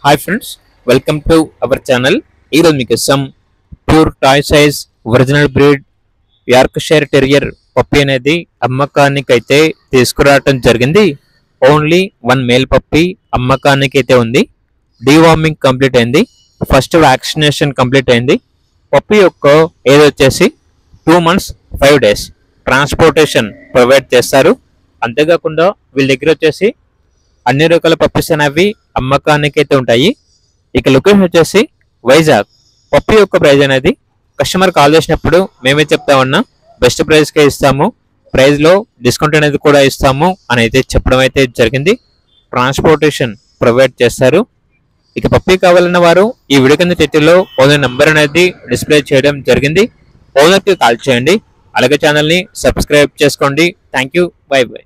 Hi friends, welcome to our channel. ఈరోజు మీకోసం pure toy size original breed Yorkshire terrier puppy అనేది అమ్మకానికి అయితే తీసుకురావటం జరిగింది. ఓన్లీ వన్ మేల్ పప్పి అమ్మకానికి అయితే ఉంది. డీవార్మింగ్ కంప్లీట్ అయింది, ఫస్ట్ వ్యాక్సినేషన్ కంప్లీట్ అయింది. పప్పి యొక్క ఏజ్ వచ్చేసి 2 months 5 days. ట్రాన్స్పోర్టేషన్ ప్రొవైడ్ చేస్తారు. అంతేకాకుండా వీళ్ళ దగ్గర వచ్చేసి అన్ని రకాల పప్పీస్ అనేవి అమ్మకానికి అయితే ఉంటాయి. ఇక లొకేషన్ వచ్చేసి వైజాగ్. పప్పి యొక్క ప్రైస్ అనేది కస్టమర్ కాల్ చేసినప్పుడు మేమే చెప్తా ఉన్నా బెస్ట్ ప్రైస్కే ఇస్తాము, ప్రైస్లో డిస్కౌంట్ అనేది కూడా ఇస్తాము అని అయితే చెప్పడం అయితే జరిగింది. ట్రాన్స్పోర్టేషన్ ప్రొవైడ్ చేస్తారు. ఇక పప్పి కావాలన్న వారు ఈ వీడియో కింద టైటిల్లో ఓనర్ నెంబర్ అనేది డిస్ప్లే చేయడం జరిగింది. ఓనర్కి కాల్ చేయండి. అలాగే ఛానల్ని సబ్స్క్రైబ్ చేసుకోండి. Thank you, by by.